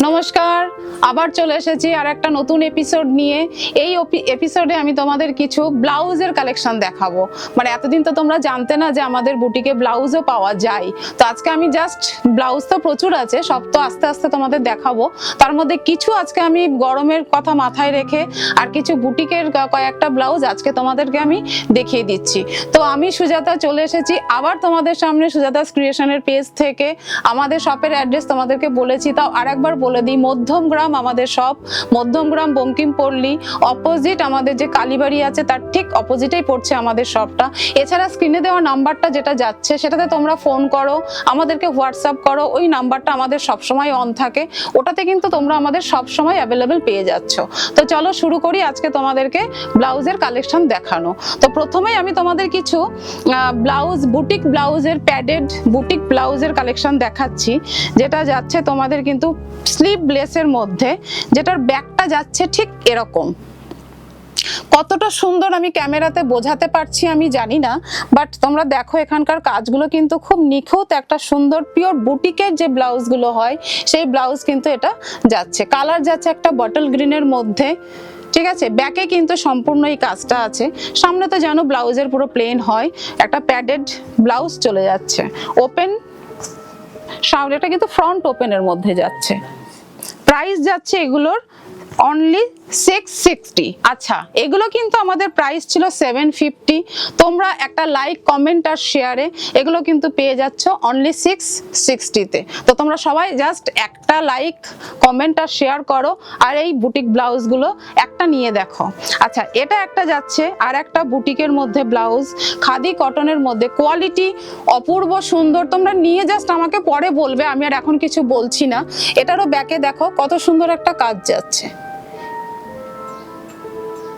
নমস্কার, আবার চলে এসেছি আর একটা নতুন এপিসোড নিয়ে। এই এপিসোডে আমি তোমাদের কিছু ব্লাউজের কালেকশন দেখাবো। মানে এতদিন তো তোমরা জানতে না যে আমাদের বুটিকে ব্লাউজও পাওয়া যায়। তো আজকে আমি জাস্ট ব্লাউজ তো প্রচুর আছে, সব তো আস্তে আস্তে তোমাদের দেখাবো। তার মধ্যে কিছু আজকে আমি গরমের কথা মাথায় রেখে আর কিছু বুটিকের কয়েকটা ব্লাউজ আজকে তোমাদেরকে আমি দেখিয়ে দিচ্ছি। তো আমি সুজাতা চলে এসেছি আবার তোমাদের সামনে সুজাতাস ক্রিয়েশনের পেজ থেকে। আমাদের শপের অ্যাড্রেস তোমাদেরকে বলেছি, তাও আরেকবার বলে দিই। মধ্যমগ্রাম আমাদের শপ, মধ্যমগ্রাম বঙ্কিমপল্লী অপোজিট আমাদের যে কালীবাড়ি আছে তার ঠিক অপোজিটেই পড়ছে আমাদের শপটা। এছাড়া স্ক্রিনে দেওয়া নাম্বারটা যেটা যাচ্ছে সেটাতে তোমরা ফোন করো, আমাদেরকে হোয়াটসঅ্যাপ করো, ওই নাম্বারটা আমাদের সবসময় অন থাকে, ওটাতে কিন্তু তোমরা আমাদের সবসময় অ্যাভেলেবেল পেয়ে যাচ্ছ। তো চলো শুরু করি আজকে তোমাদেরকে ব্লাউজের কালেকশন দেখানো। তো প্রথমেই আমি তোমাদের কিছু ব্লাউজ, বুটিক ব্লাউজের প্যাডেড বুটিক ব্লাউজের কালেকশন দেখাচ্ছি, যেটা যাচ্ছে তোমাদের কিন্তু স্লিভলেসের মধ্যে, যেটার ব্যাকটা যাচ্ছে ঠিক এরকম। কতটা সুন্দর আমি ক্যামেরাতে বোঝাতে পারছি আমি জানি না, বাট তোমরা দেখো এখানকার কাজগুলো কিন্তু খুব নিখুঁত, একটা সুন্দর পিওর বুটিকের যে ব্লাউজগুলো হয় সেই ব্লাউজ কিন্তু এটা যাচ্ছে। কালার যাচ্ছে একটা বটল গ্রিনের মধ্যে, ঠিক আছে। ব্যাকে কিন্তু সম্পূর্ণ এই কাজটা আছে। সামনে তো জানো ব্লাউজের পুরো প্লেন হয়, একটা প্যাডেড ব্লাউজ চলে যাচ্ছে। ওপেন সামনেটা কিন্তু ফ্রন্ট ওপেনের মধ্যে যাচ্ছে। প্রাইস যাচ্ছে এগুলোর অনলি 660। আচ্ছা, এগুলো কিন্তু আমাদের প্রাইস ছিল 750। তোমরা একটা লাইক, কমেন্ট আর শেয়ারে এগুলো কিন্তু পেয়ে যাচ্ছ অনলি 660-তে। তো তোমরা সবাই জাস্ট একটা লাইক, কমেন্ট আর শেয়ার করো, আর এই বুটিক ব্লাউজগুলো একটা নিয়ে দেখো। আচ্ছা, এটা একটা যাচ্ছে আর একটা বুটিকের মধ্যে ব্লাউজ, খাদি কটনের মধ্যে, কোয়ালিটি অপূর্ব সুন্দর। তোমরা নিয়ে জাস্ট আমাকে পরে বলবে, আমি আর এখন কিছু বলছি না। এটারও ব্যাকে দেখো কত সুন্দর একটা কাজ যাচ্ছে।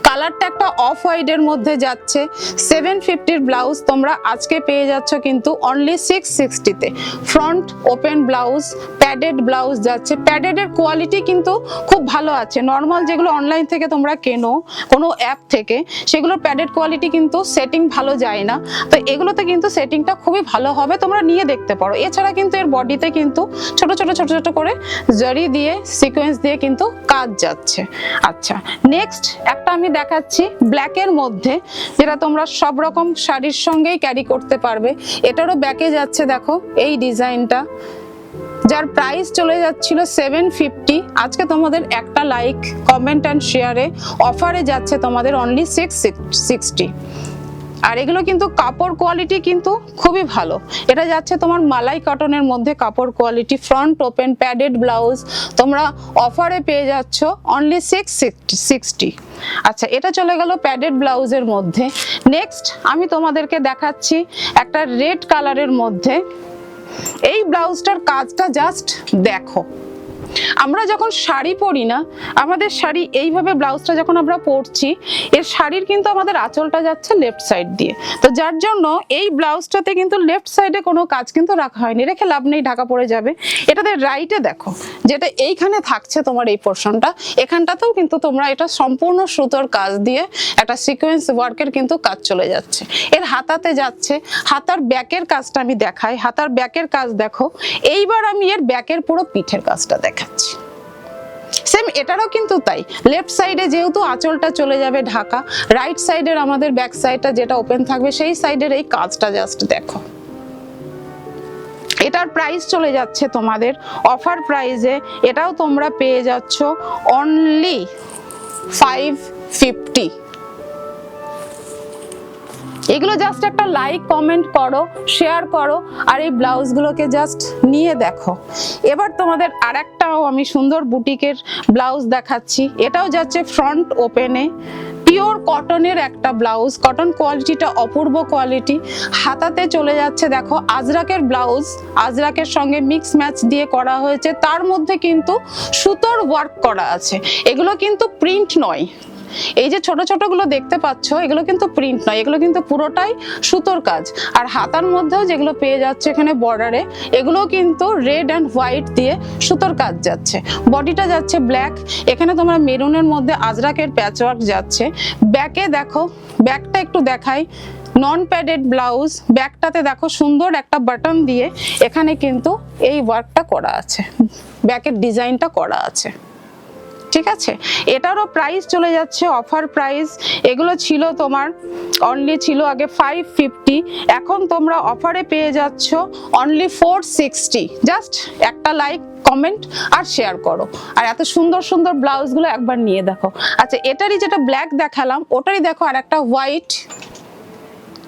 কালারটা একটা অফ হোয়াইটের মধ্যে যাচ্ছে। 750-র ব্লাউজ তোমরা আজকে পেয়ে যাচ্ছ কিন্তু অনলি 660-তে। Front open blouse, padded blouse যাচ্ছে। প্যাডেডের কোয়ালিটি কিন্তু খুব ভালো আছে। নর্মাল যেগুলো অনলাইন থেকে তোমরা কেনো কোনো অ্যাপ থেকে, সেগুলোর প্যাডেড কোয়ালিটি কিন্তু সেটিং ভালো যায় না। তো এগুলোতে কিন্তু সেটিংটা খুবই ভালো হবে, তোমরা নিয়ে দেখতে পারো। এছাড়া কিন্তু এর বডিতে কিন্তু ছোট ছোট করে জরি দিয়ে, সিকোয়েন্স দিয়ে কিন্তু কাজ যাচ্ছে। আচ্ছা, নেক্সট একটা আমি দেখাচ্ছি ব্ল্যাকের মধ্যে, যেটা তোমরা সব রকম শাড়ির সঙ্গেই ক্যারি করতে পারবে। এটারও ব্যাকে যাচ্ছে দেখো এই ডিজাইনটা, যার প্রাইস চলে যাচ্ছিল 750। আজকে তোমাদের একটা লাইক, কমেন্ট অ্যান্ড শেয়ারে অফারে যাচ্ছে তোমাদের অনলি 660। আর এগুলো কিন্তু কাপড় কোয়ালিটি কিন্তু খুবই ভালো। এটা যাচ্ছে তোমার মালাই কটনের মধ্যে কাপড় quality, front open padded blouse তোমরা অফারে পেয়ে যাচ্ছ অনলি 660। আচ্ছা, এটা চলে গেল প্যাডেড ব্লাউজের মধ্যে। নেক্সট আমি তোমাদেরকে দেখাচ্ছি একটা রেড কালারের মধ্যে। এই ব্লাউজটার কাজটা জাস্ট দেখো। আমরা যখন শাড়ি পরি না, আমাদের শাড়ি এইভাবে ব্লাউজটা যখন আমরা পরছি, এর শাড়ির কিন্তু আমাদের আঁচলটা যাচ্ছে লেফট সাইড দিয়ে। তো যার জন্য এই ব্লাউজটাতে কিন্তু লেফট সাইডে কোনো কাজ কিন্তু রাখা হয়নি, রেখে লাভ নেই, ঢাকা পড়ে যাবে। এটাতে রাইটে দেখো, যেটা এইখানে থাকছে তোমার এই পোর্শনটা, এখানটাতেও কিন্তু তোমরা এটা সম্পূর্ণ সুতোর কাজ দিয়ে একটা সিকোয়েন্স ওয়ার্কের কিন্তু কাজ চলে যাচ্ছে। এর হাতাতে যাচ্ছে, হাতার ব্যাকের কাজটা আমি দেখাই। হাতার ব্যাকের কাজ দেখো। এইবার আমি এর ব্যাকের পুরো পিঠের কাজটা দেখাচ্ছি। সেম এটারও কিন্তু তাই। লেফট সাইডে যেহেতু আঁচলটা চলে যাবে ঢাকা, রাইট সাইডের আমাদের ব্যাক সাইডটা যেটা ওপেন থাকবে সেই সাইডের এই কাজটা জাস্ট দেখো। এটার প্রাইস চলে যাচ্ছে তোমাদের অফার প্রাইসে, এটাও তোমরা পেয়ে যাচ্ছ অনলি 550। এগুলো জাস্ট একটা লাইক, কমেন্ট করো, শেয়ার করো, আর এই ব্লাউজগুলোকে জাস্ট নিয়ে দেখো। এবার তোমাদের আরেকটাও আমি সুন্দর বুটিকের ব্লাউজ দেখাচ্ছি। এটাও যাচ্ছে ফ্রন্ট ওপেনে, পিওর কটনের একটা ব্লাউজ। কটন কোয়ালিটিটা অপূর্ব কোয়ালিটি। হাতাতে চলে যাচ্ছে দেখো আজরাকের ব্লাউজ, আজরাকের সঙ্গে মিক্স ম্যাচ দিয়ে করা হয়েছে, তার মধ্যে কিন্তু সুতোর ওয়ার্ক করা আছে। এগুলো কিন্তু প্রিন্ট নয়। এই যে ছোট ছোট গুলো দেখতে পাচ্ছ, এগুলো কিন্তু প্রিন্ট নয়, এগুলো কিন্তু পুরোটাই সুতোর কাজ। আর হাতার মধ্যেও যেগুলো পেয়ে যাচ্ছে এখানে বর্ডারে, এগুলো কিন্তু রেড অ্যান্ড হোয়াইট দিয়ে সুতোর কাজ যাচ্ছে। বডিটা যাচ্ছে ব্ল্যাক, এখানে তোমরা মেরুনের মধ্যে আজরাকের প্যাচওয়ার্ক যাচ্ছে। ব্যাকে দেখো, ব্যাকটা একটু দেখাই। নন প্যাডেড ব্লাউজ, ব্যাকটাতে দেখো সুন্দর একটা বাটন দিয়ে এখানে কিন্তু এই ওয়ার্কটা করা আছে, ব্যাকের ডিজাইনটা করা আছে, ঠিক আছে। এটারও প্রাইস চলে যাচ্ছে অফার প্রাইস। এগুলো ছিল তোমার অনলি ছিল আগে 550, এখন তোমরা অফারে পেয়ে যাচ্ছ অনলি 460। জাস্ট একটা লাইক, কমেন্ট আর শেয়ার করো, আর এত সুন্দর সুন্দর ব্লাউজগুলো একবার নিয়ে দেখো। আচ্ছা, এটারই যেটা ব্ল্যাক দেখালাম ওটারই দেখো আর একটা হোয়াইট,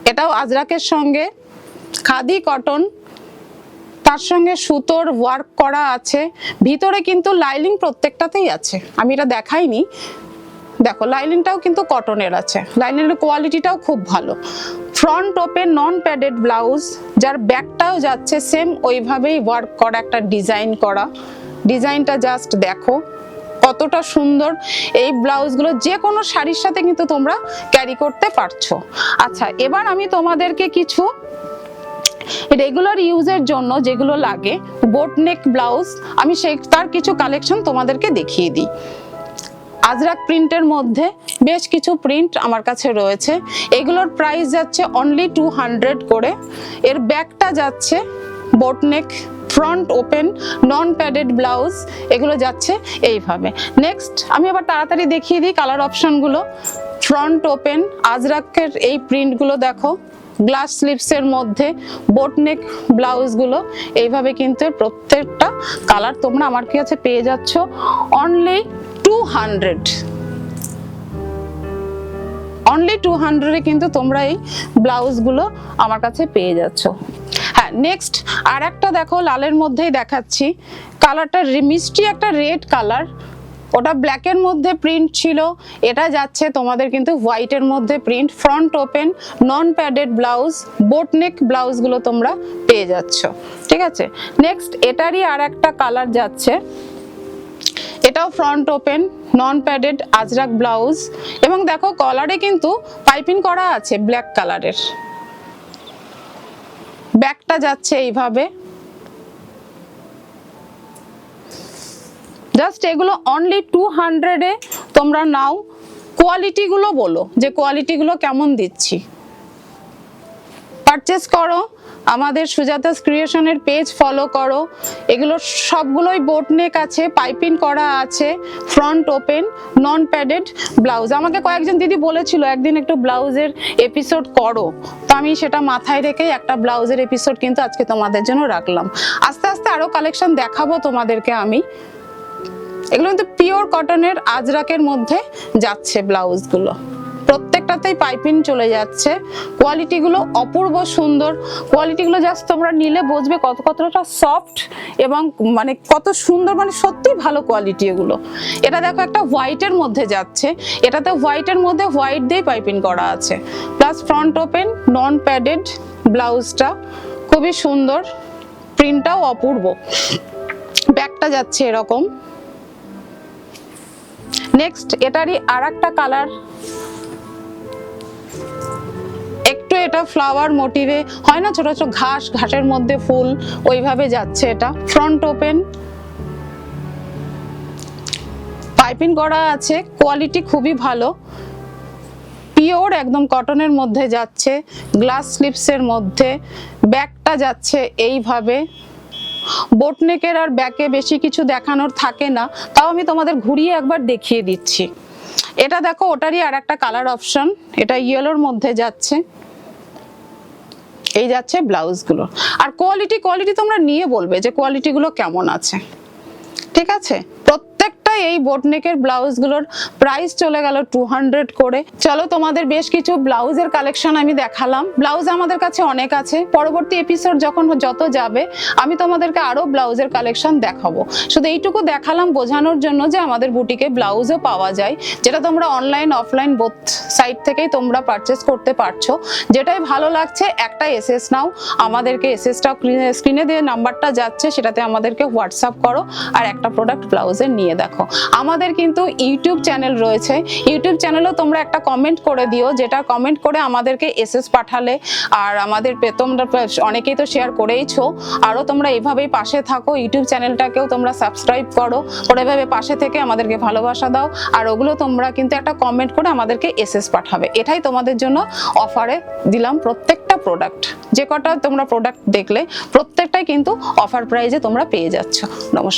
এটাও আজরাকের সঙ্গে খাদি কটন, তার সঙ্গে সুতোর ওয়ার্ক করা আছে, ভিতরে কিন্তু লাইনিং প্রত্যেকটাতেই আছে, আমি এটা দেখাইনি, দেখো লাইনিংটাও কিন্তু কটনের আছে, লাইনিংয়ের কোয়ালিটিটাও খুব ভালো। Front open non padded blouse, যার ব্যাকটাও যাচ্ছে সেম ওইভাবেই ওয়ার্ক করা, একটা ডিজাইন করা, ডিজাইনটা জাস্ট দেখো কতটা সুন্দর। এই ব্লাউজগুলো যে কোনো শাড়ির সাথে কিন্তু তোমরা ক্যারি করতে পারছো। আচ্ছা, এবার আমি তোমাদেরকে কিছু রেগুলার ইউজের জন্য যেগুলো লাগে বোট নেক ব্লাউজ, আমি তার কিছু কালেকশন তোমাদেরকে দেখিয়ে দিই। আজরাক প্রিন্টের মধ্যে বেশ কিছু প্রিন্ট আমার কাছে রয়েছে, এগুলোর প্রাইস যাচ্ছে অনলি 200 করে। এর ব্যাকটা যাচ্ছে boat neck, front open non padded blouse, এগুলো যাচ্ছে এইভাবে। নেক্সট আমি আবার তাড়াতাড়ি দেখিয়ে দিই কালার অপশনগুলো। ফ্রন্ট ওপেন আজরাকের এই প্রিন্টগুলো দেখো, গ্লাস স্লিভসের মধ্যে বোট নেক ব্লাউজগুলো এইভাবে কিন্তু প্রত্যেকটা কালার তোমরা আমার কাছে পেয়ে যাচ্ছ অনলি 200। অনলি 200 এ কিন্তু তোমরা এই ব্লাউজগুলো আমার কাছে পেয়ে যাচ্ছ। হ্যাঁ, নেক্সট আর একটা দেখো লালের মধ্যেই দেখাচ্ছি, কালারটা মিষ্টি একটা রেড কালার, ওটা ব্ল্যাকের মধ্যে প্রিন্ট ছিল, এটা যাচ্ছে তোমাদের কিন্তু হোয়াইটের মধ্যে print. Front open non padded blouse, boat neck ব্লাউজগুলো তোমরা পেয়ে যাচ্ছ, ঠিক আছে। নেক্সট এটারই আর একটা কালার যাচ্ছে, এটাও front open non padded Ajrak blouse, এবং দেখো কলারে কিন্তু পাইপিং করা আছে ব্ল্যাক কালারের, ব্যাকটা যাচ্ছে এইভাবে। জাস্ট এগুলো অনলি 200 এ তোমরা নাও। কোয়ালিটি গুলো বলো যে কোয়ালিটি গুলো কেমন দিচ্ছি, পারচেজ করো, আমাদের সুজাতাস ক্রিয়েশনের পেজ ফলো করো। এগুলো সবগুলোই বোট নেক আছে, পাইপিং করা আছে, front open non padded blouse. আমাকে কয়েকজন দিদি বলেছিল একদিন একটু ব্লাউজের এপিসোড করো, তো আমি সেটা মাথায় রেখে একটা ব্লাউজের এপিসোড কিন্তু আজকে তোমাদের জন্য রাখলাম। আস্তে আস্তে আরো কালেকশন দেখাবো তোমাদেরকে আমি। এগুলো কিন্তু পিওর কটনের আজরাকের মধ্যে যাচ্ছে ব্লাউজগুলো, প্রত্যেকটাতেই পাইপিং চলে যাচ্ছে। কোয়ালিটিগুলো অপূর্ব সুন্দর, কোয়ালিটিগুলো জাস্ট তোমরা নিলে বুঝবে কতটা সফট এবং মানে কত সুন্দর, মানে সত্যি ভালো কোয়ালিটি এগুলো। এটা দেখো একটা হোয়াইটের মধ্যে যাচ্ছে, এটাতে হোয়াইটের মধ্যে হোয়াইট দিয়ে পাইপিং করা আছে, plus front open non padded ব্লাউজটা খুবই সুন্দর, প্রিন্টটাও অপূর্ব, ব্যাকটা যাচ্ছে এরকম। নেক্সট এটারই আর একটা কালার, একটু এটা ফ্লাওয়ার মোটিভে হয় না, ছোট ছোট ঘাসের মধ্যে ফুল, ওইভাবে যাচ্ছে। এটা ফ্রন্ট ওপেন পাইপিং করা আছে, কোয়ালিটি খুবই ভালো, পিওর একদম কটনের মধ্যে যাচ্ছে, গ্লাস স্লিপসের মধ্যে। ব্যাকটা যাচ্ছে এইভাবে, বোটনেকের আর ব্যাকে বেশি কিছু দেখানোর থাকে না, তাও আমি তোমাদের ঘুরিয়ে একবার দেখিয়ে দিচ্ছি। এটা দেখো ওটারই আর একটা কালার অপশন, এটা ইয়েলোর মধ্যে যাচ্ছে, এই যাচ্ছে ব্লাউজগুলো। আর কোয়ালিটি তোমরা নিয়ে বলবে যে কোয়ালিটিগুলো কেমন আছে, ঠিক আছে। প্রত্যেকটা এই বোটনেকের ব্লাউজগুলোর প্রাইস চলে গেল 200 করে। চলো তোমাদের বেশ কিছু ব্লাউজের কালেকশন আমি দেখালাম। ব্লাউজ আমাদের কাছে অনেক আছে, পরবর্তী এপিসোড যখন যত যাবে আমি তোমাদেরকে আরো ব্লাউজের কালেকশন দেখাবো। শুধু এইটুকু দেখালাম বোঝানোর জন্য যে আমাদের বুটিকে ব্লাউজও পাওয়া যায়, যেটা তোমরা অনলাইন অফলাইন বোথ সাইট থেকেই তোমরা পারচেস করতে পারছো। যেটাই ভালো লাগছে একটা এসএস নাও, আমাদেরকে এসএসটা স্ক্রিনে দিয়ে নাম্বারটা যাচ্ছে, সেটাতে আমাদেরকে হোয়াটসঅ্যাপ করো আর একটা প্রোডাক্ট ব্লাউজের নিয়ে দেখো। আমাদের কিন্তু ইউটিউব চ্যানেল রয়েছে, ইউটিউব চ্যানেলেও তোমরা একটা কমেন্ট করে দিও, যেটা কমেন্ট করে আমাদেরকে এসএস পাঠালে, আর আমাদের তোমরা অনেকেই তো শেয়ার করেইছো, আরও তোমরা এইভাবেই পাশে থাকো, ইউটিউব চ্যানেলটাকেও তোমরা সাবস্ক্রাইব করো, করে এভাবে পাশে থেকে আমাদেরকে ভালোবাসা দাও, আর ওগুলো তোমরা কিন্তু একটা কমেন্ট করে আমাদেরকে এসএস পাঠাবে। এটাই তোমাদের জন্য অফারে দিলাম প্রত্যেকটা প্রোডাক্ট, যে কটা তোমরা প্রোডাক্ট দেখলে প্রত্যেকটাই কিন্তু অফার প্রাইজে তোমরা পেয়ে যাচ্ছ। নমস্কার।